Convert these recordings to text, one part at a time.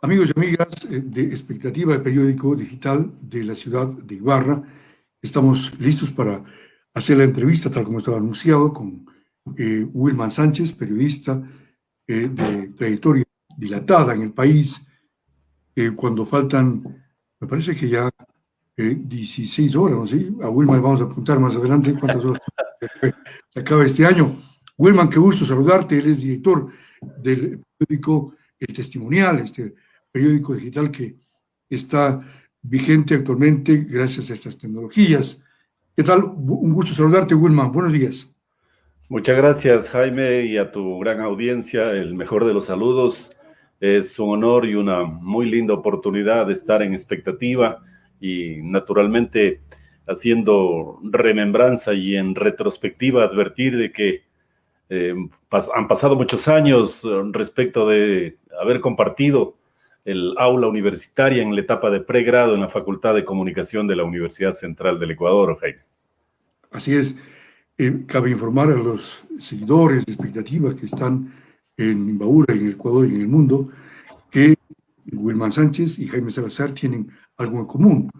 Amigos y amigas de Expectativa, el periódico digital de la ciudad de Ibarra, estamos listos para hacer la entrevista, tal como estaba anunciado, con Wilman Sánchez, periodista de trayectoria dilatada en el país, cuando faltan, me parece que ya 16 horas, ¿no? ¿Sí? A Wilman le vamos a apuntar más adelante cuántas horas se acaba este año. Wilman, qué gusto saludarte, él es director del periódico El Testimonial, este periódico digital que está vigente actualmente gracias a estas tecnologías. ¿Qué tal? Un gusto saludarte, Wilman. Buenos días. Muchas gracias, Jaime, y a tu gran audiencia, el mejor de los saludos. Es un honor y una muy linda oportunidad de estar en expectativa y naturalmente haciendo remembranza y en retrospectiva advertir de que han pasado muchos años respecto de haber compartido el aula universitaria en la etapa de pregrado en la Facultad de Comunicación de la Universidad Central del Ecuador, Jaime. Así es. Cabe informar a los seguidores de Expectativa que están en Imbabura, en el Ecuador y en el mundo, que Wilman Sánchez y Jaime Salazar tienen algo en común.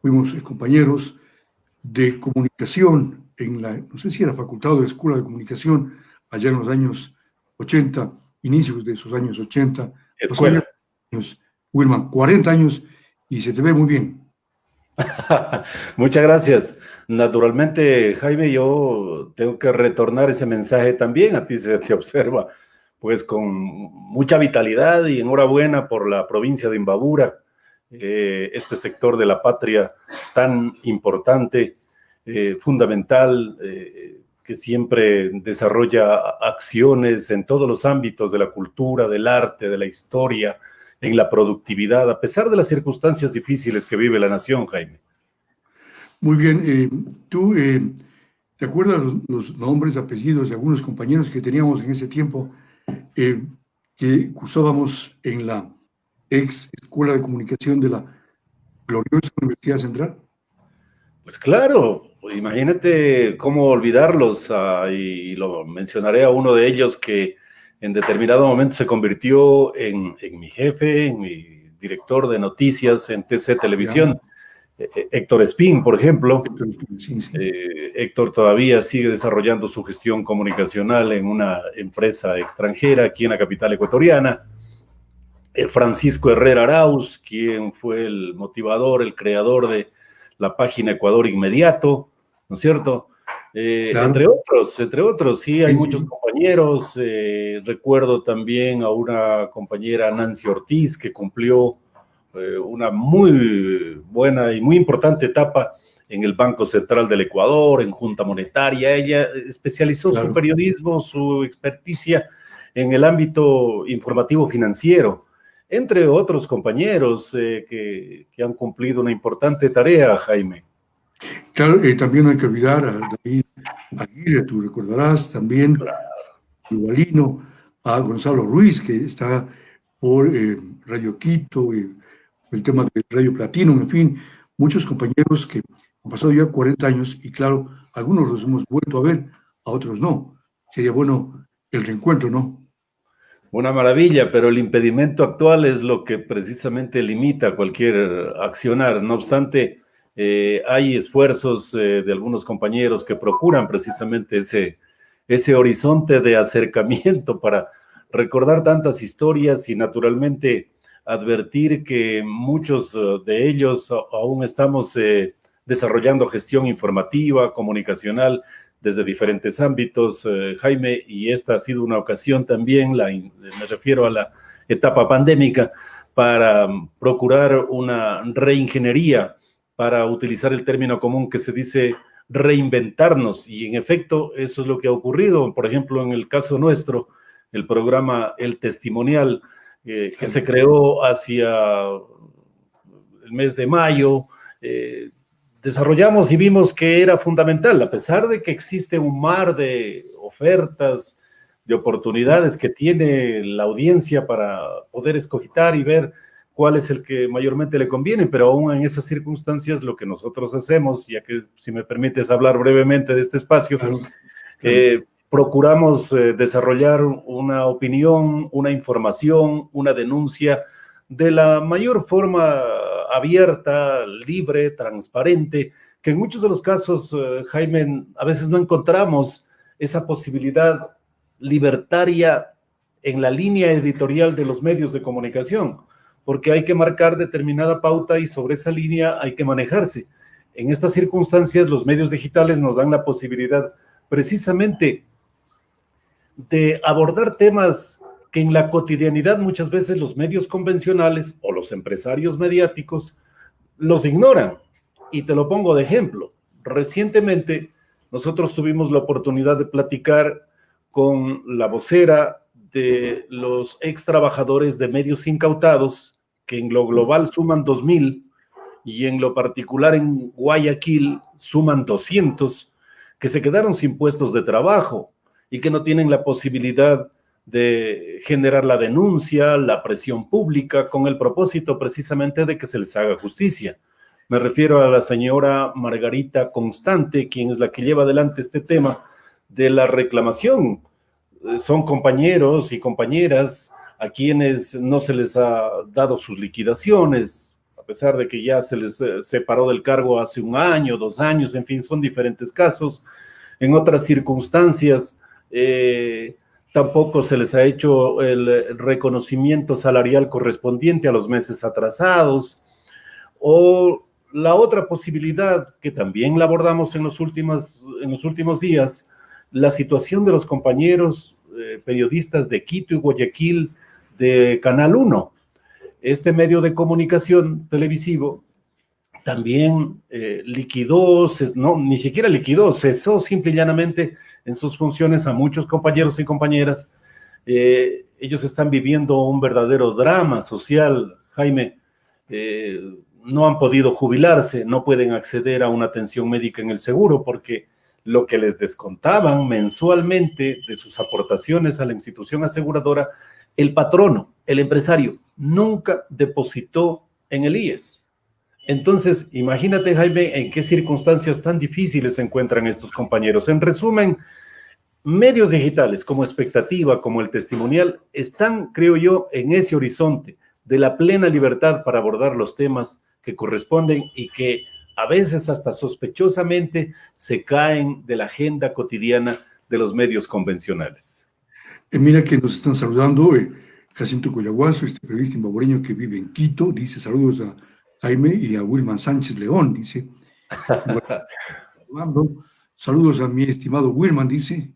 Fuimos compañeros de comunicación en la, no sé si era facultad o escuela de comunicación, allá en los años 80, inicios de esos años 80. Escuela. Años, Wilman, 40 años y se te ve muy bien. Muchas gracias. Naturalmente, Jaime, yo tengo que retornar ese mensaje también. A ti se te observa, pues, con mucha vitalidad y enhorabuena por la provincia de Imbabura, este sector de la patria tan importante, fundamental, que siempre desarrolla acciones en todos los ámbitos de la cultura, del arte, de la historia, en la productividad, a pesar de las circunstancias difíciles que vive la nación, Jaime. Muy bien, tú te acuerdas los nombres, apellidos de algunos compañeros que teníamos en ese tiempo que cursábamos en la ex Escuela de Comunicación de la gloriosa Universidad Central? Pues claro, imagínate cómo olvidarlos, y lo mencionaré a uno de ellos que en determinado momento se convirtió en mi jefe, en mi director de noticias en TC Televisión. Héctor Espín, por ejemplo. Sí. Héctor todavía sigue desarrollando su gestión comunicacional en una empresa extranjera aquí en la capital ecuatoriana. Francisco Herrera Arauz, quien fue el motivador, el creador de la página Ecuador Inmediato, ¿no es cierto? Claro. Entre otros, sí, hay muchos compañeros. Recuerdo también a una compañera, Nancy Ortiz, que cumplió una muy buena y muy importante etapa en el Banco Central del Ecuador, en Junta Monetaria. Ella especializó su periodismo, su experticia en el ámbito informativo financiero, entre otros compañeros que han cumplido una importante tarea, Jaime. Claro, también no hay que olvidar a David Aguirre, tú recordarás, también igualino, a Gonzalo Ruiz, que está por Radio Quito, el tema del Radio Platino, en fin, muchos compañeros que han pasado ya 40 años y claro, algunos los hemos vuelto a ver, a otros no. Sería bueno el reencuentro, ¿no? Una maravilla, pero el impedimento actual es lo que precisamente limita cualquier accionar. No obstante, hay esfuerzos de algunos compañeros que procuran precisamente ese horizonte de acercamiento para recordar tantas historias y naturalmente advertir que muchos de ellos aún estamos desarrollando gestión informativa, comunicacional, desde diferentes ámbitos, Jaime, y esta ha sido una ocasión también, me refiero a la etapa pandémica, para procurar una reingeniería, para utilizar el término común que se dice reinventarnos, y en efecto eso es lo que ha ocurrido. Por ejemplo, en el caso nuestro, el programa El Testimonial, que se creó hacia el mes de mayo, desarrollamos y vimos que era fundamental, a pesar de que existe un mar de ofertas, de oportunidades que tiene la audiencia para poder escogitar y ver cuál es el que mayormente le conviene, pero aún en esas circunstancias lo que nosotros hacemos, ya que si me permites hablar brevemente de este espacio, procuramos desarrollar una opinión, una información, una denuncia de la mayor forma abierta, libre, transparente, que en muchos de los casos, Jaime, a veces no encontramos esa posibilidad libertaria en la línea editorial de los medios de comunicación, porque hay que marcar determinada pauta y sobre esa línea hay que manejarse. En estas circunstancias, los medios digitales nos dan la posibilidad precisamente de abordar temas que en la cotidianidad muchas veces los medios convencionales o los empresarios mediáticos los ignoran. Y te lo pongo de ejemplo. Recientemente nosotros tuvimos la oportunidad de platicar con la vocera de los ex trabajadores de medios incautados, que en lo global suman 2,000 y en lo particular en Guayaquil suman 200, que se quedaron sin puestos de trabajo y que no tienen la posibilidad de generar la denuncia, la presión pública, con el propósito precisamente de que se les haga justicia. Me refiero a la señora Margarita Constante, quien es la que lleva adelante este tema de la reclamación. Son compañeros y compañeras a quienes no se les ha dado sus liquidaciones, a pesar de que ya se les separó del cargo hace 1 año, 2 años, en fin, son diferentes casos. En otras circunstancias, tampoco se les ha hecho el reconocimiento salarial correspondiente a los meses atrasados, o la otra posibilidad que también la abordamos en los últimos días, la situación de los compañeros periodistas de Quito y Guayaquil de Canal 1. Este medio de comunicación televisivo también ni siquiera liquidó, cesó simple y llanamente en sus funciones a muchos compañeros y compañeras. Ellos están viviendo un verdadero drama social, Jaime. No han podido jubilarse, no pueden acceder a una atención médica en el seguro porque lo que les descontaban mensualmente de sus aportaciones a la institución aseguradora, el patrono, el empresario, nunca depositó en el IES. Entonces, imagínate, Jaime, en qué circunstancias tan difíciles se encuentran estos compañeros. En resumen, medios digitales como Expectativa, como el Testimonial, están, creo yo, en ese horizonte de la plena libertad para abordar los temas que corresponden y que a veces hasta sospechosamente se caen de la agenda cotidiana de los medios convencionales. Mira que nos están saludando Jacinto Coyaguazo, este periodista imbabureño que vive en Quito, dice saludos a Jaime y a Wilman Sánchez León, dice. Saludos a mi estimado Wilman, dice,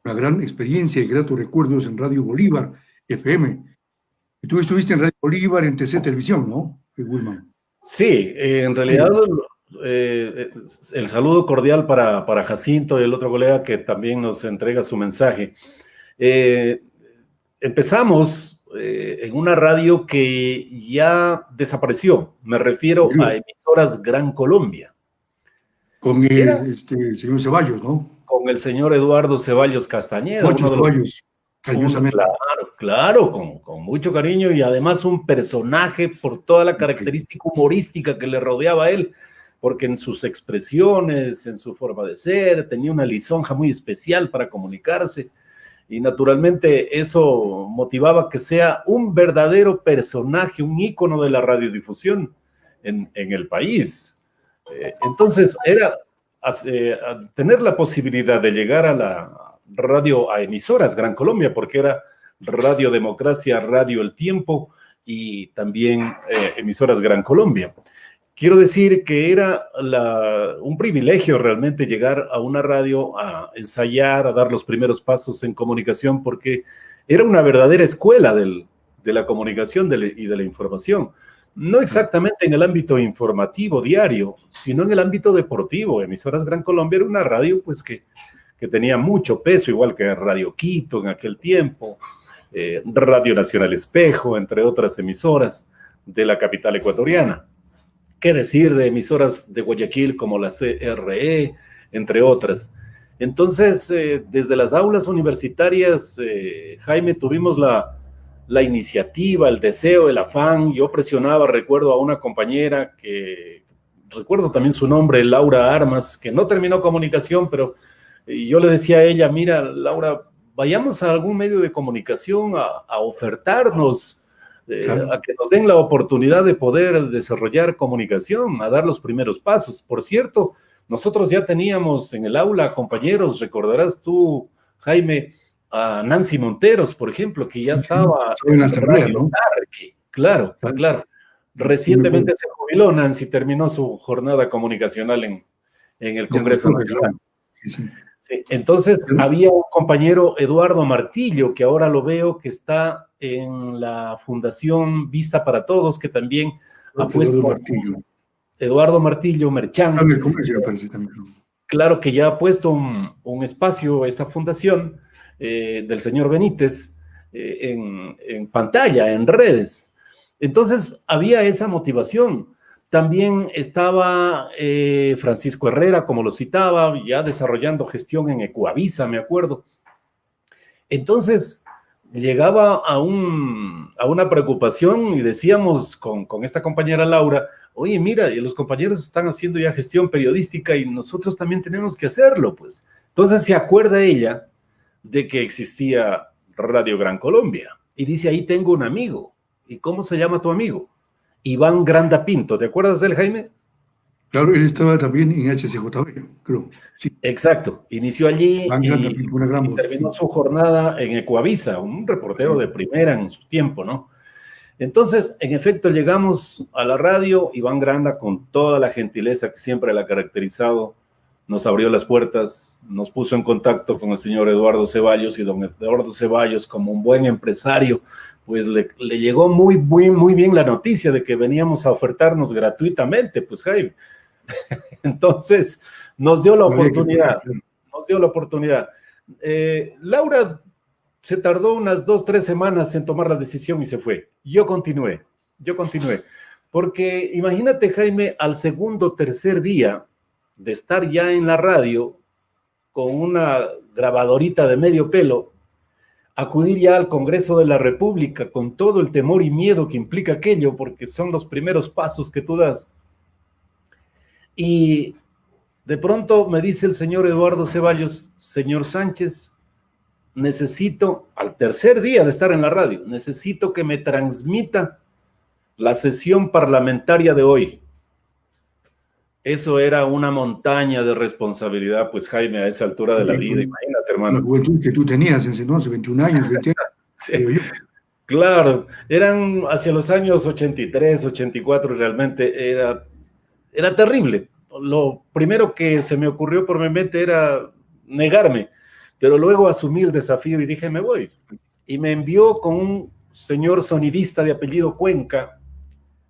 una gran experiencia y gratos recuerdos en Radio Bolívar FM. Y tú estuviste en Radio Bolívar, en TC Televisión, ¿no, Wilman? Sí, en realidad el saludo cordial para Jacinto y el otro colega que también nos entrega su mensaje. Empezamos en una radio que ya desapareció, me refiero a Emisoras Gran Colombia. Con el señor Ceballos, ¿no? Con el señor Eduardo Ceballos Castañeda. Muchos Ceballos, cariñosamente. Claro, con mucho cariño y además un personaje por toda la característica humorística que le rodeaba a él, porque en sus expresiones, en su forma de ser, tenía una lisonja muy especial para comunicarse y naturalmente eso motivaba que sea un verdadero personaje, un ícono de la radiodifusión en el país. Entonces era tener la posibilidad de llegar a la radio, a Emisoras Gran Colombia, porque era Radio Democracia, Radio El Tiempo y también Emisoras Gran Colombia. Quiero decir que era un privilegio realmente llegar a una radio a ensayar, a dar los primeros pasos en comunicación, porque era una verdadera escuela de la comunicación y de la información. No exactamente en el ámbito informativo diario, sino en el ámbito deportivo. Emisoras Gran Colombia era una radio pues que tenía mucho peso, igual que Radio Quito en aquel tiempo, Radio Nacional Espejo, entre otras emisoras de la capital ecuatoriana. ¿Qué decir de emisoras de Guayaquil como la CRE, entre otras? Entonces, desde las aulas universitarias, Jaime, tuvimos la iniciativa, el deseo, el afán. Yo presionaba, recuerdo a una compañera que, recuerdo también su nombre, Laura Armas, que no terminó comunicación, pero yo le decía a ella, mira, Laura, vayamos a algún medio de comunicación a ofertarnos Claro. a que nos den la oportunidad de poder desarrollar comunicación, a dar los primeros pasos. Por cierto, nosotros ya teníamos en el aula compañeros, recordarás tú, Jaime, a Nancy Monteros, por ejemplo, que ya Sí, sí, estaba estaba en la en asamblea, Radio ¿no? Tarqui. Claro, Claro, claro. sí me acuerdo. Recientemente se jubiló Nancy, terminó su jornada comunicacional en el Ya nos Congreso toca, Nacional. claro. Sí, sí. Sí, entonces había un compañero, Eduardo Martillo, que ahora lo veo que está en la Fundación Vista para Todos, que también ha Eduardo puesto, Martillo. Eduardo Martillo, Está en Merchán, el Congreso, me parece también, ¿no? claro que ya ha puesto un espacio, esta fundación del señor Benítez, en pantalla, en redes. Entonces había esa motivación. También estaba Francisco Herrera, como lo citaba, ya desarrollando gestión en Ecuavisa, me acuerdo. Entonces llegaba a una preocupación y decíamos con esta compañera Laura, oye, mira, los compañeros están haciendo ya gestión periodística y nosotros también tenemos que hacerlo, pues. Entonces se acuerda ella de que existía Radio Gran Colombia y dice, ahí tengo un amigo. ¿Y cómo se llama tu amigo? Iván Granda Pinto, ¿te acuerdas de él, Jaime? Claro, él estaba también en HCJB, creo. Sí, Exacto, inició allí Van Grande, una gran y voz, terminó sí. su jornada en Ecuavisa, un reportero Sí. de primera en su tiempo, ¿no? Entonces, en efecto, llegamos a la radio, Iván Granda, con toda la gentileza que siempre la ha caracterizado, nos abrió las puertas, nos puso en contacto con el señor Eduardo Ceballos, y don Eduardo Ceballos, como un buen empresario, pues le llegó muy bien la noticia de que veníamos a ofertarnos gratuitamente, pues Jaime. Entonces, nos dio la No había que pagar, oportunidad, claro. nos dio la oportunidad. Laura se tardó unas 2, 3 semanas en tomar la decisión y se fue. Yo continué, porque imagínate, Jaime, al segundo, tercer día de estar ya en la radio con una grabadorita de medio pelo, acudir ya al Congreso de la República con todo el temor y miedo que implica aquello, porque son los primeros pasos que tú das. Y de pronto me dice el señor Eduardo Ceballos, señor Sánchez, necesito, al tercer día de estar en la radio, necesito que me transmita la sesión parlamentaria de hoy. Eso era una montaña de responsabilidad, pues Jaime, a esa altura de la vida, imagínate, Con la hermano. juventud que tú tenías en ese entonces, 21 años, 20 años, Sí, creo yo. claro, eran hacia los años 83, 84, realmente era terrible. Lo primero que se me ocurrió por mi mente era negarme, pero luego asumí el desafío y dije, me voy. Y me envió con un señor sonidista de apellido Cuenca.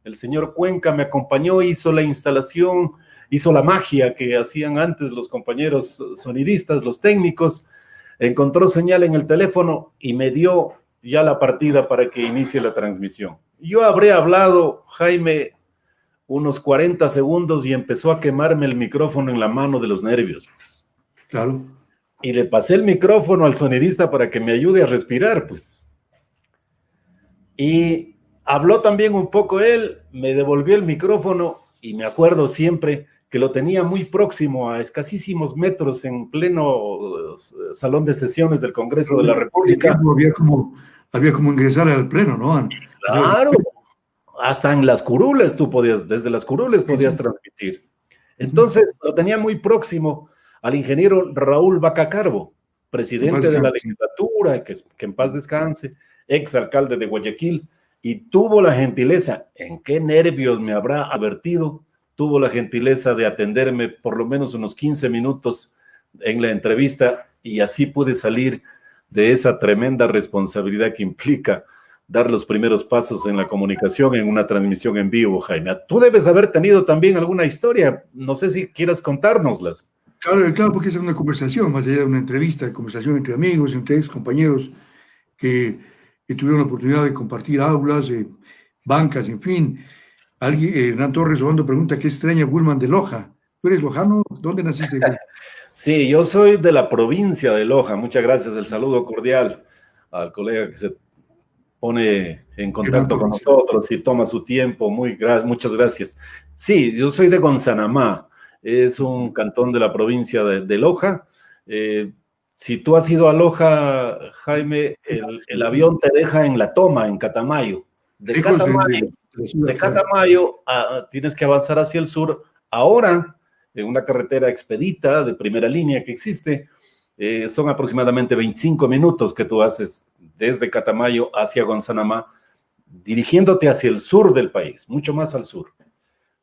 El señor Cuenca me acompañó, hizo la instalación, hizo la magia que hacían antes los compañeros sonidistas, los técnicos, encontró señal en el teléfono y me dio ya la partida para que inicie la transmisión. Yo habré hablado, Jaime, unos 40 segundos y empezó a quemarme el micrófono en la mano de los nervios. Claro. Y le pasé el micrófono al sonidista para que me ayude a respirar, pues. Y habló también un poco él, me devolvió el micrófono y me acuerdo siempre que lo tenía muy próximo, a escasísimos metros, en pleno salón de sesiones del Congreso de la En ese República. tiempo había como ingresar al pleno, ¿no? Claro, hasta en las curules tú podías, desde las curules podías transmitir. Entonces lo tenía muy próximo al ingeniero Raúl Bacacarbo, presidente de la legislatura, que en paz descanse, ex alcalde de Guayaquil, y tuvo la gentileza, ¿en qué nervios me habrá advertido? Tuvo la gentileza de atenderme por lo menos unos 15 minutos en la entrevista y así pude salir de esa tremenda responsabilidad que implica dar los primeros pasos en la comunicación en una transmisión en vivo, Jaime. Tú debes haber tenido también alguna historia, no sé si quieras contárnoslas. Claro, porque es una conversación, más allá de una entrevista, conversación entre amigos, entre ex compañeros que tuvieron la oportunidad de compartir aulas, bancas, en fin. Hernán Torres Obando pregunta, ¿qué extraña Bulman de Loja? ¿Tú eres lojano? ¿Dónde naciste, Bulman? Sí, yo soy de la provincia de Loja. Muchas gracias. El saludo cordial al colega que se pone en contacto con nosotros y toma su tiempo. Muchas gracias. Sí, yo soy de Gonzanamá. Es un cantón de la provincia de Loja. Si tú has ido a Loja, Jaime, el avión te deja en La Toma, en Catamayo. De Catamayo tienes que avanzar hacia el sur. Ahora, en una carretera expedita de primera línea que existe, son aproximadamente 25 minutos que tú haces desde Catamayo hacia Gonzanamá, dirigiéndote hacia el sur del país, mucho más al sur.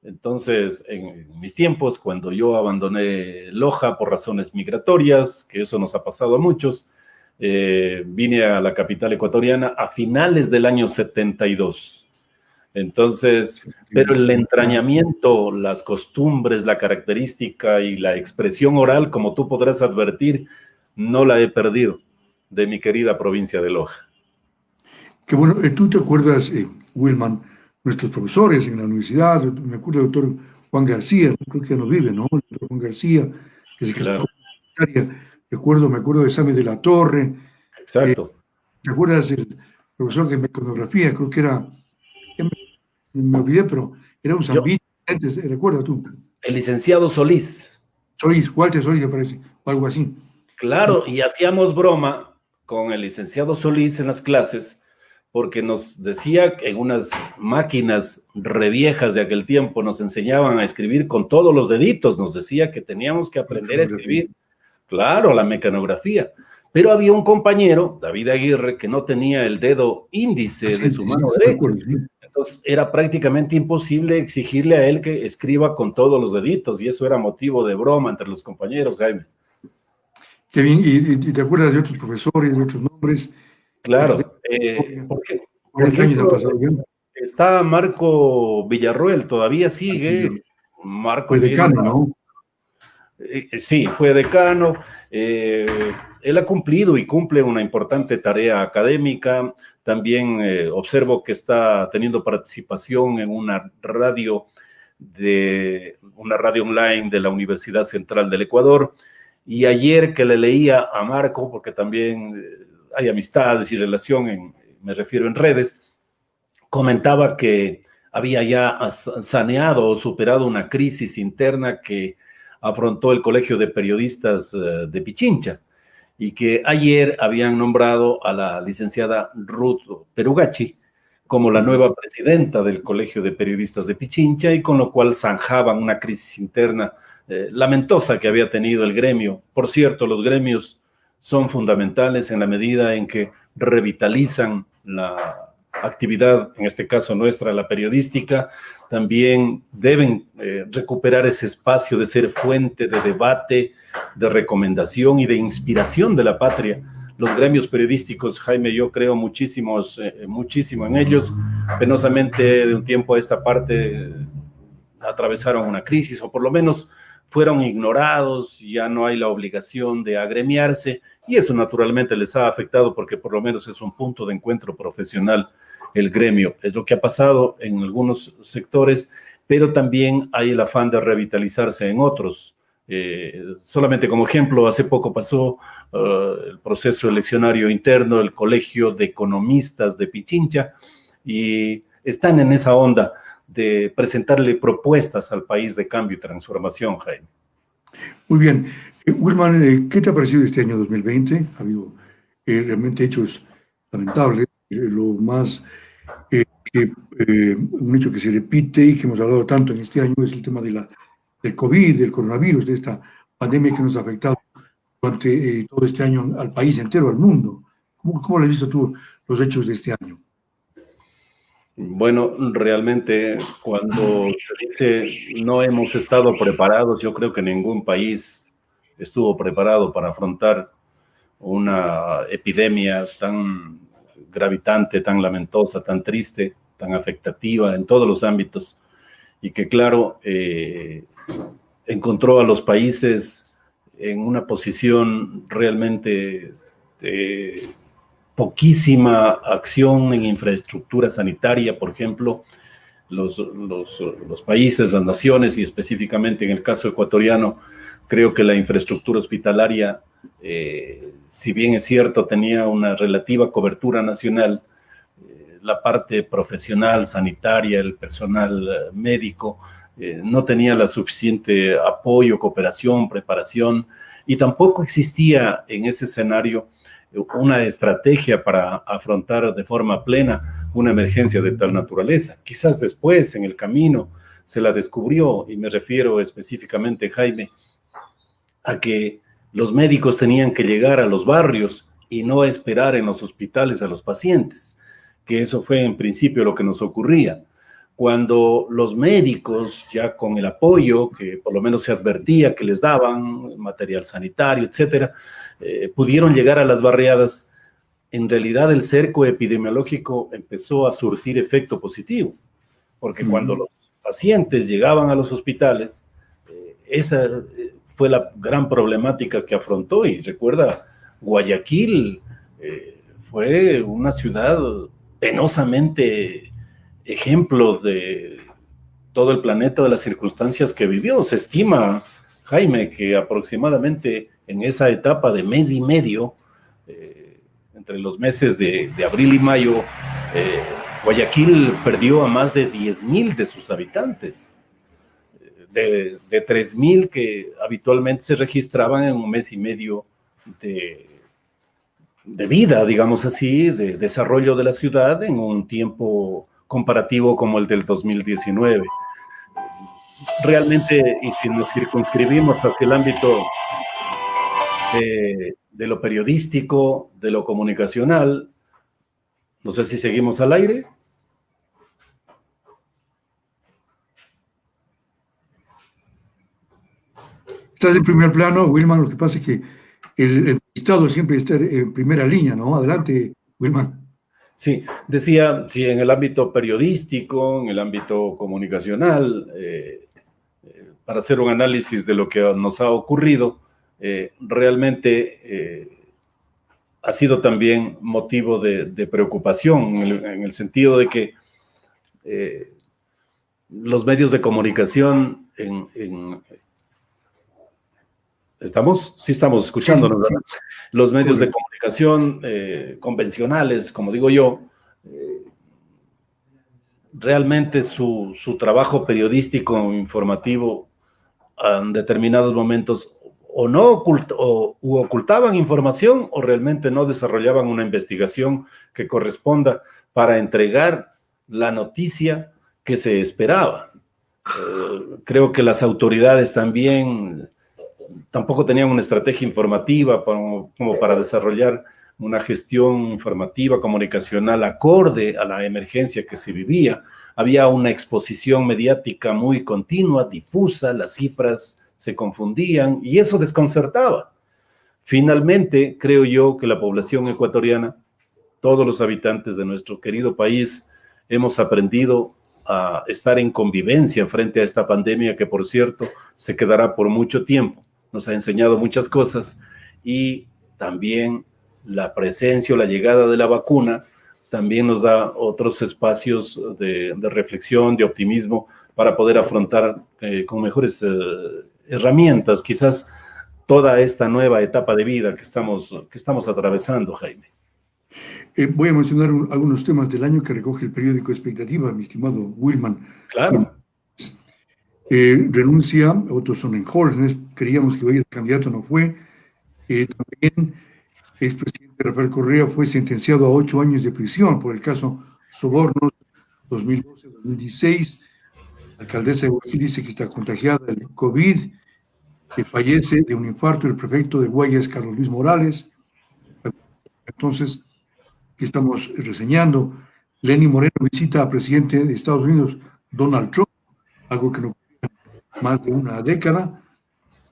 Entonces, en mis tiempos, cuando yo abandoné Loja por razones migratorias, que eso nos ha pasado a muchos, vine a la capital ecuatoriana a finales del año 72. Entonces, pero el entrañamiento, las costumbres, la característica y la expresión oral, como tú podrás advertir, no la he perdido de mi querida provincia de Loja. Qué bueno, tú te acuerdas, Wilman, nuestros profesores en la universidad, me acuerdo del doctor Juan García, creo que ya no vive, ¿no? El doctor Juan García, que se casó con secretaria, me acuerdo de Same de la Torre. Exacto. ¿Te acuerdas del profesor de mecanografía? Creo que era, me olvidé, pero era un zambito, ¿recuerdas tú? El licenciado Solís. Solís, Walter Solís, me parece, o algo así. Claro, y hacíamos broma con el licenciado Solís en las clases, porque nos decía que en unas máquinas reviejas de aquel tiempo nos enseñaban a escribir con todos los deditos, nos decía que teníamos que aprender a escribir, claro, la mecanografía, pero había un compañero, David Aguirre, que no tenía el dedo índice de su mano derecha, entonces era prácticamente imposible exigirle a él que escriba con todos los deditos, y eso era motivo de broma entre los compañeros, Jaime. Qué bien, y te acuerdas de otros profesores, de otros nombres. Claro, por ejemplo, está Marco Villarroel, todavía sigue. Marco fue decano, ¿no? Sí, fue decano. Él ha cumplido y cumple una importante tarea académica. También observo que está teniendo participación en una radio online de la Universidad Central del Ecuador. Y ayer que le leía a Marco, porque también hay amistades y relación, me refiero en redes, comentaba que había ya saneado o superado una crisis interna que afrontó el Colegio de Periodistas de Pichincha y que ayer habían nombrado a la licenciada Ruth Perugachi como la nueva presidenta del Colegio de Periodistas de Pichincha, y con lo cual zanjaban una crisis interna lamentosa que había tenido el gremio. Por cierto, los gremios son fundamentales en la medida en que revitalizan la actividad, en este caso nuestra, la periodística. También deben recuperar ese espacio de ser fuente de debate, de recomendación y de inspiración de la patria. Los gremios periodísticos, Jaime, yo creo muchísimo en ellos. Penosamente, de un tiempo a esta parte, atravesaron una crisis, o por lo menos fueron ignorados, ya no hay la obligación de agremiarse, y eso naturalmente les ha afectado porque por lo menos es un punto de encuentro profesional el gremio. Es lo que ha pasado en algunos sectores, pero también hay el afán de revitalizarse en otros. Solamente como ejemplo, hace poco pasó el proceso eleccionario interno del Colegio de Economistas de Pichincha, y están en esa onda de presentarle propuestas al país de cambio y transformación, Jaime. Muy bien. Wilman, ¿qué te ha parecido este año 2020? Ha habido realmente hechos lamentables. Lo más, un hecho que se repite y que hemos hablado tanto en este año es el tema del COVID, del coronavirus, de esta pandemia que nos ha afectado durante todo este año al país entero, al mundo. ¿Cómo lo has visto tú los hechos de este año? Bueno, realmente cuando se dice no hemos estado preparados, yo creo que ningún país estuvo preparado para afrontar una epidemia tan gravitante, tan lamentosa, tan triste, tan afectativa en todos los ámbitos, y que claro, encontró a los países en una posición realmente poquísima acción en infraestructura sanitaria. Por ejemplo, los países, las naciones, y específicamente en el caso ecuatoriano, creo que la infraestructura hospitalaria, si bien es cierto, tenía una relativa cobertura nacional, la parte profesional, sanitaria, el personal médico, no tenía la suficiente apoyo, cooperación, preparación, y tampoco existía en ese escenario una estrategia para afrontar de forma plena una emergencia de tal naturaleza. Quizás después, en el camino, se la descubrió, y me refiero específicamente, Jaime, a que los médicos tenían que llegar a los barrios y no esperar en los hospitales a los pacientes, que eso fue en principio lo que nos ocurría. Cuando los médicos, ya con el apoyo que por lo menos se advertía que les daban, material sanitario, etcétera, pudieron llegar a las barriadas, en realidad el cerco epidemiológico empezó a surtir efecto positivo, porque cuando los pacientes llegaban a los hospitales, esa fue la gran problemática que afrontó. Y recuerda, Guayaquil fue una ciudad penosamente ejemplo de todo el planeta de las circunstancias que vivió. Se estima, Jaime, que aproximadamente en esa etapa de mes y medio, entre los meses de abril y mayo, Guayaquil perdió a más de 10,000 de sus habitantes, de 3,000 que habitualmente se registraban en un mes y medio de vida, digamos así, de desarrollo de la ciudad en un tiempo comparativo como el del 2019. Realmente, y si nos circunscribimos hacia el ámbito de lo periodístico, de lo comunicacional, no sé si seguimos al aire. Estás en primer plano, Wilman. Lo que pasa es que el entrevistado siempre está en primera línea, ¿no? Adelante, Wilman. Sí, decía, sí, en el ámbito periodístico, en el ámbito comunicacional, para hacer un análisis de lo que nos ha ocurrido, realmente ha sido también motivo de preocupación, en el sentido de que los medios de comunicación sí estamos escuchándonos, ¿verdad? Los medios de comunicación convencionales, como digo yo, realmente su trabajo periodístico informativo en determinados momentos o no ocultaban información, o realmente no desarrollaban una investigación que corresponda para entregar la noticia que se esperaba. Creo que las autoridades también tampoco tenían una estrategia informativa como para desarrollar una gestión informativa, comunicacional acorde a la emergencia que se vivía. Había una exposición mediática muy continua, difusa, las cifras se confundían y eso desconcertaba. Finalmente, creo yo que la población ecuatoriana, todos los habitantes de nuestro querido país, hemos aprendido a estar en convivencia frente a esta pandemia que, por cierto, se quedará por mucho tiempo. Nos ha enseñado muchas cosas, y también la presencia o la llegada de la vacuna también nos da otros espacios de reflexión, de optimismo, para poder afrontar con mejores herramientas quizás toda esta nueva etapa de vida que estamos atravesando, Jaime. Voy a mencionar algunos temas del año que recoge el periódico Expectativa, mi estimado Wilman. Claro. Renuncia Otto Sonnenholz. Creíamos que iba a ir el candidato, no fue. También el expresidente Rafael Correa fue sentenciado a 8 años de prisión por el caso Sobornos 2012-2016. La alcaldesa de Guayaquil dice que está contagiada del COVID, que fallece de un infarto el prefecto de Guayas, Carlos Luis Morales. Entonces, que estamos reseñando, Lenín Moreno visita al presidente de Estados Unidos, Donald Trump, algo que no más de una década.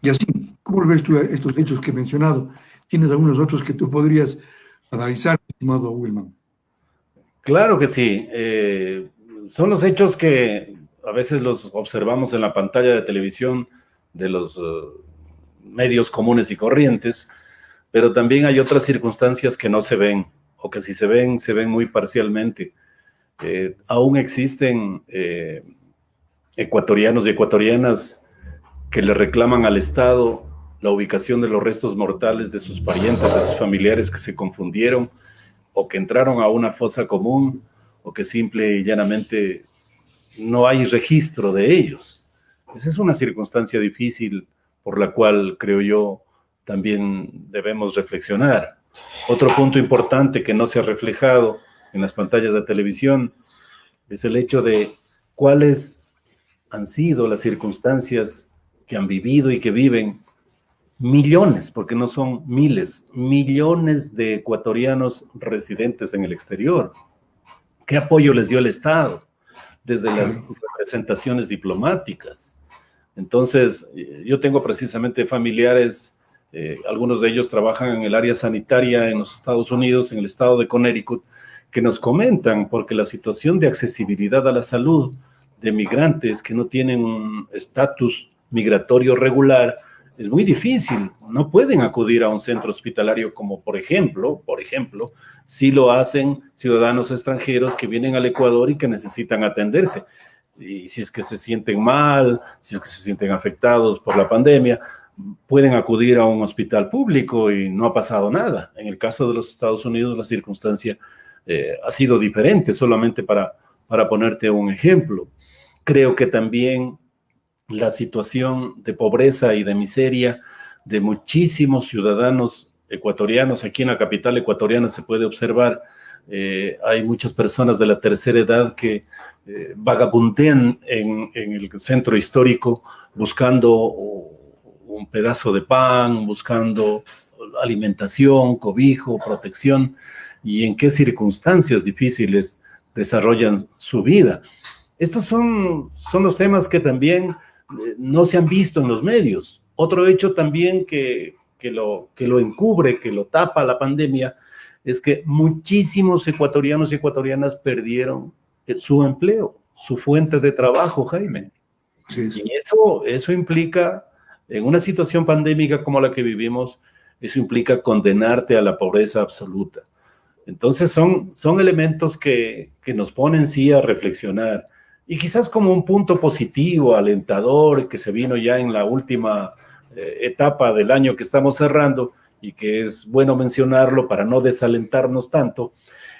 Y así, ¿cómo ves tú estos hechos que he mencionado? ¿Tienes algunos otros que tú podrías analizar, estimado Wilman? Claro que sí. Son los hechos que a veces los observamos en la pantalla de televisión de los medios comunes y corrientes, pero también hay otras circunstancias que no se ven, o que si se ven muy parcialmente. Aún existen ecuatorianos y ecuatorianas que le reclaman al Estado la ubicación de los restos mortales de sus parientes, de sus familiares que se confundieron, o que entraron a una fosa común, o que simple y llanamente no hay registro de ellos. Esa es una circunstancia difícil por la cual, creo yo, también debemos reflexionar. Otro punto importante que no se ha reflejado en las pantallas de televisión, es el hecho de cuáles han sido las circunstancias que han vivido y que viven millones, porque no son miles, millones de ecuatorianos residentes en el exterior. ¿Qué apoyo les dio el Estado? Desde las representaciones diplomáticas. Entonces, yo tengo precisamente familiares, algunos de ellos trabajan en el área sanitaria en los Estados Unidos, en el estado de Connecticut, que nos comentan, porque la situación de accesibilidad a la salud de migrantes que no tienen un estatus migratorio regular es muy difícil. No pueden acudir a un centro hospitalario como, por ejemplo, si lo hacen ciudadanos extranjeros que vienen al Ecuador y que necesitan atenderse. Y si es que se sienten mal, si es que se sienten afectados por la pandemia, pueden acudir a un hospital público y no ha pasado nada. En el caso de los Estados Unidos, la circunstancia ha sido diferente, solamente para ponerte un ejemplo. Creo que también la situación de pobreza y de miseria de muchísimos ciudadanos ecuatorianos, aquí en la capital ecuatoriana se puede observar, hay muchas personas de la tercera edad que vagabundean en el centro histórico buscando un pedazo de pan, buscando alimentación, cobijo, protección, y en qué circunstancias difíciles desarrollan su vida. Estos son los temas que también no se han visto en los medios. Otro hecho también que lo encubre, que lo tapa la pandemia, es que muchísimos ecuatorianos y ecuatorianas perdieron su empleo, su fuente de trabajo, Jaime. Sí. Y eso implica, en una situación pandémica como la que vivimos, eso implica condenarte a la pobreza absoluta. Entonces son elementos que nos ponen sí a reflexionar. Y quizás como un punto positivo, alentador, que se vino ya en la última etapa del año que estamos cerrando, y que es bueno mencionarlo para no desalentarnos tanto,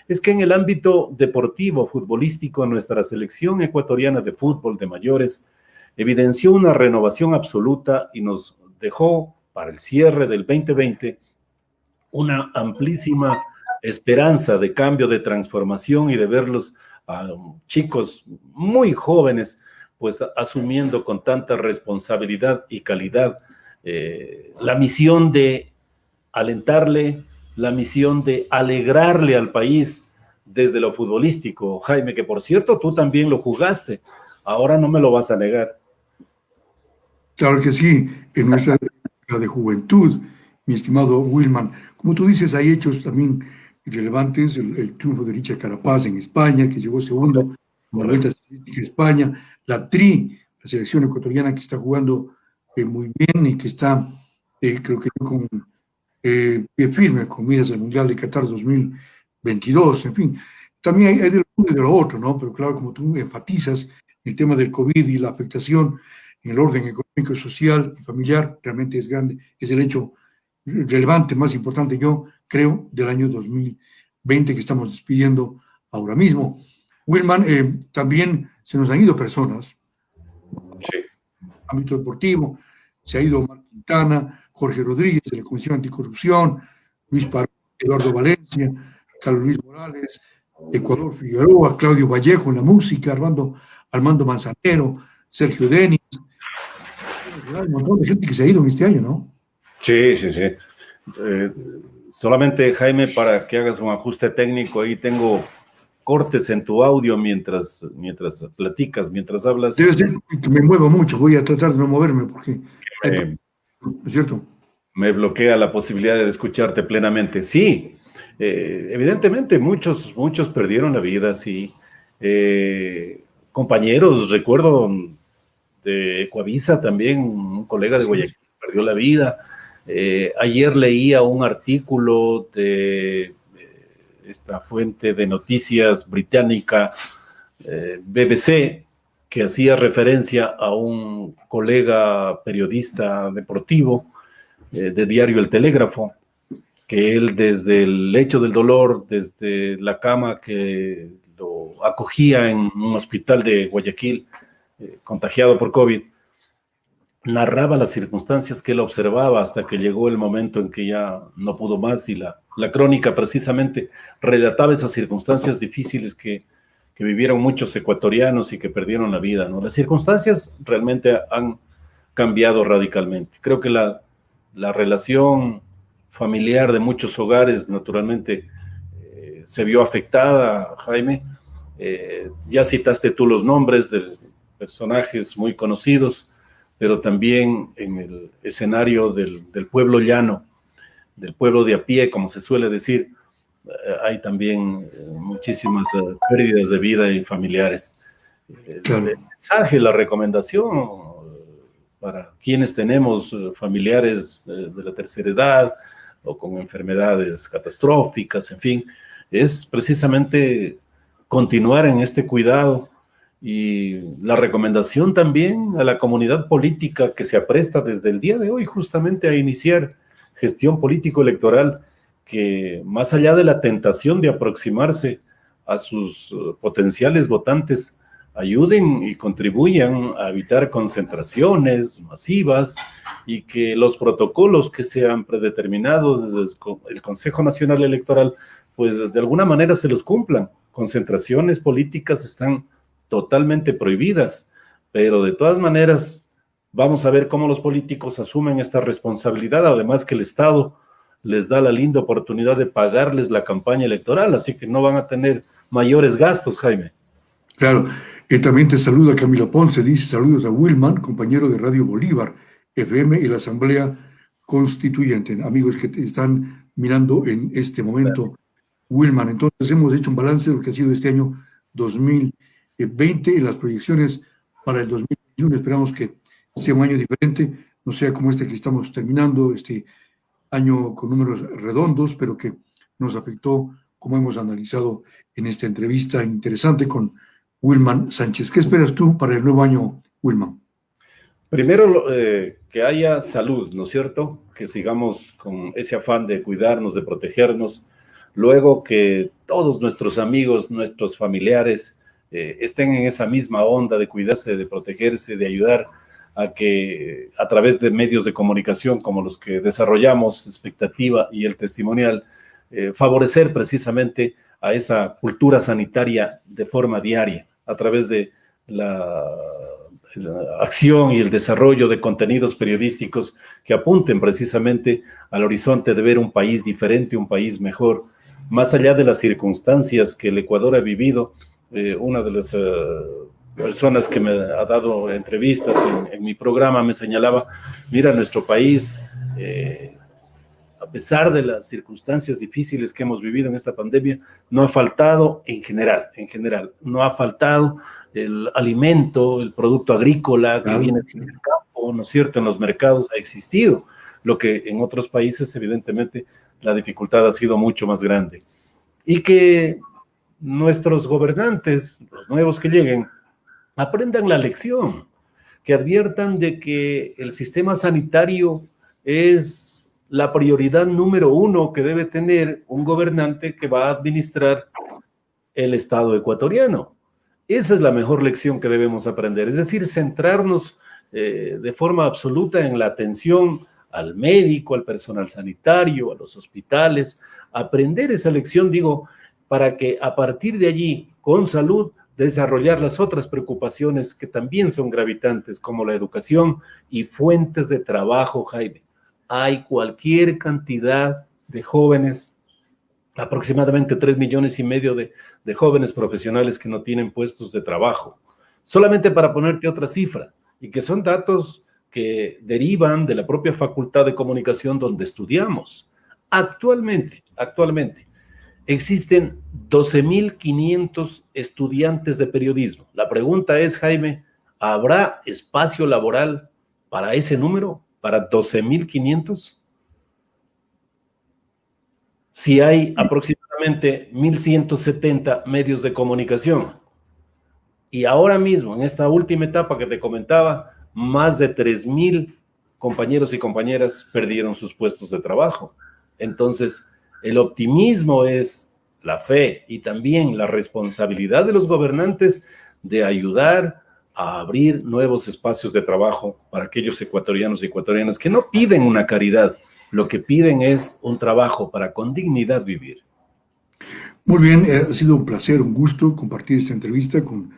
es que en el ámbito deportivo, futbolístico, nuestra selección ecuatoriana de fútbol de mayores evidenció una renovación absoluta y nos dejó para el cierre del 2020 una amplísima esperanza de cambio, de transformación y de verlos a chicos muy jóvenes, pues asumiendo con tanta responsabilidad y calidad la misión de alentarle, la misión de alegrarle al país desde lo futbolístico. Jaime, que por cierto, tú también lo jugaste, ahora no me lo vas a negar. Claro que sí, en nuestra época de juventud, mi estimado Wilman. Como tú dices, hay hechos también relevantes, el triunfo de Richard Carapaz en España, que llegó segundo en la Vuelta Ciclística a España, la selección ecuatoriana que está jugando muy bien y que está, creo que con pie firme con miras al Mundial de Qatar 2022, en fin. También hay de lo uno y de lo otro, ¿no? Pero claro, como tú enfatizas, el tema del COVID y la afectación en el orden económico, social y familiar realmente es grande, es el hecho relevante, más importante, yo creo, del año 2020 que estamos despidiendo ahora mismo. Wilman, también se nos han ido personas, sí, ámbito deportivo, se ha ido Omar Quintana, Jorge Rodríguez de la Comisión Anticorrupción, Luis Paró, Eduardo Valencia, Carlos Luis Morales, Ecuador Figueroa, Claudio Vallejo en la música, Armando Manzanero, Sergio Denis. Hay un montón de gente que se ha ido en este año, ¿no? Sí. Solamente, Jaime, para que hagas un ajuste técnico, ahí tengo cortes en tu audio mientras platicas, mientras hablas. Debe ser que me muevo mucho, voy a tratar de no moverme porque... ¿Es cierto? Me bloquea la posibilidad de escucharte plenamente. Sí, evidentemente muchos perdieron la vida, sí. Compañeros, recuerdo de Ecuavisa también, un colega de Guayaquil perdió la vida. Ayer leía un artículo de esta fuente de noticias británica, BBC, que hacía referencia a un colega periodista deportivo de diario El Telégrafo, que él desde el lecho del dolor, desde la cama que lo acogía en un hospital de Guayaquil, contagiado por COVID, narraba las circunstancias que él observaba hasta que llegó el momento en que ya no pudo más y la crónica precisamente relataba esas circunstancias difíciles que vivieron muchos ecuatorianos y que perdieron la vida, ¿no? Las circunstancias realmente han cambiado radicalmente. Creo que la relación familiar de muchos hogares naturalmente se vio afectada, Jaime. Ya citaste tú los nombres de personajes muy conocidos, pero también en el escenario del pueblo llano, del pueblo de a pie, como se suele decir, hay también muchísimas pérdidas de vida y familiares. Claro. El mensaje, la recomendación para quienes tenemos familiares de la tercera edad o con enfermedades catastróficas, en fin, es precisamente continuar en este cuidado y la recomendación también a la comunidad política que se apresta desde el día de hoy justamente a iniciar gestión político-electoral, que más allá de la tentación de aproximarse a sus potenciales votantes, ayuden y contribuyan a evitar concentraciones masivas y que los protocolos que se han predeterminado desde el Consejo Nacional Electoral, pues de alguna manera se los cumplan. Concentraciones políticas están totalmente prohibidas, pero de todas maneras vamos a ver cómo los políticos asumen esta responsabilidad, además que el Estado les da la linda oportunidad de pagarles la campaña electoral, así que no van a tener mayores gastos, Jaime. Claro, también te saluda Camilo Ponce, dice saludos a Wilman, compañero de Radio Bolívar, FM y la Asamblea Constituyente. Amigos que te están mirando en este momento, Wilman. Entonces hemos hecho un balance de lo que ha sido este año 2020 y las proyecciones para el 2021. Esperamos que sea un año diferente, no sea como este que estamos terminando, este año con números redondos, pero que nos afectó, como hemos analizado en esta entrevista interesante con Wilman Sánchez. ¿Qué esperas tú para el nuevo año, Wilman? Primero, que haya salud, ¿no es cierto? Que sigamos con ese afán de cuidarnos, de protegernos. Luego, que todos nuestros amigos, nuestros familiares estén en esa misma onda de cuidarse, de protegerse, de ayudar a que a través de medios de comunicación como los que desarrollamos, Expectativa y El Testimonial, favorecer precisamente a esa cultura sanitaria de forma diaria, a través de la acción y el desarrollo de contenidos periodísticos que apunten precisamente al horizonte de ver un país diferente, un país mejor, más allá de las circunstancias que el Ecuador ha vivido. Una de las personas que me ha dado entrevistas en mi programa me señalaba, mira, nuestro país, a pesar de las circunstancias difíciles que hemos vivido en esta pandemia, no ha faltado en general, no ha faltado el alimento, el producto agrícola que viene del campo, ¿no es cierto? En los mercados ha existido, lo que en otros países, evidentemente, la dificultad ha sido mucho más grande. Y que nuestros gobernantes, los nuevos que lleguen, aprendan la lección, que adviertan de que el sistema sanitario es la prioridad número uno que debe tener un gobernante que va a administrar el Estado ecuatoriano. Esa es la mejor lección que debemos aprender, es decir, centrarnos de forma absoluta en la atención al médico, al personal sanitario, a los hospitales, aprender esa lección, digo, para que a partir de allí, con salud, desarrollar las otras preocupaciones que también son gravitantes, como la educación y fuentes de trabajo, Jaime. Hay cualquier cantidad de jóvenes, aproximadamente 3,5 millones de jóvenes profesionales que no tienen puestos de trabajo. Solamente para ponerte otra cifra, y que son datos que derivan de la propia Facultad de Comunicación donde estudiamos. Actualmente, existen 12,500 estudiantes de periodismo. La pregunta es, Jaime, ¿habrá espacio laboral para ese número? ¿Para 12,500? Si hay aproximadamente 1,170 medios de comunicación. Y ahora mismo, en esta última etapa que te comentaba, más de 3,000 compañeros y compañeras perdieron sus puestos de trabajo. Entonces, el optimismo es la fe y también la responsabilidad de los gobernantes de ayudar a abrir nuevos espacios de trabajo para aquellos ecuatorianos y ecuatorianas que no piden una caridad, lo que piden es un trabajo para con dignidad vivir. Muy bien, ha sido un placer, un gusto compartir esta entrevista con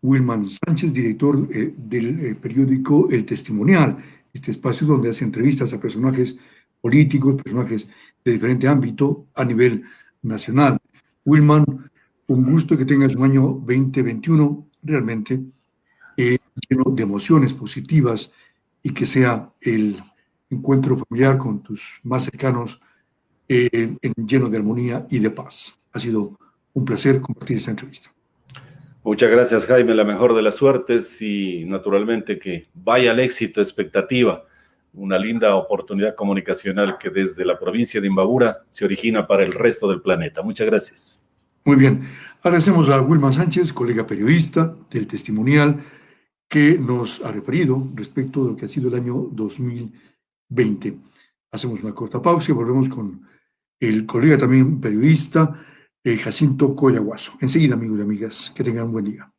Wilman Sánchez, director del periódico El Testimonial, este espacio donde hace entrevistas a personajes políticos, personajes de diferente ámbito a nivel nacional. Wilman, un gusto que tengas un año 2021 realmente lleno de emociones positivas y que sea el encuentro familiar con tus más cercanos lleno de armonía y de paz. Ha sido un placer compartir esta entrevista. Muchas gracias, Jaime, la mejor de las suertes y naturalmente que vaya al éxito, expectativa, una linda oportunidad comunicacional que desde la provincia de Imbabura se origina para el resto del planeta. Muchas gracias. Muy bien, agradecemos a Wilman Sánchez, colega periodista del Testimonial, que nos ha referido respecto de lo que ha sido el año 2020. Hacemos una corta pausa y volvemos con el colega también periodista, Jacinto Collahuaso. Enseguida, amigos y amigas, que tengan un buen día.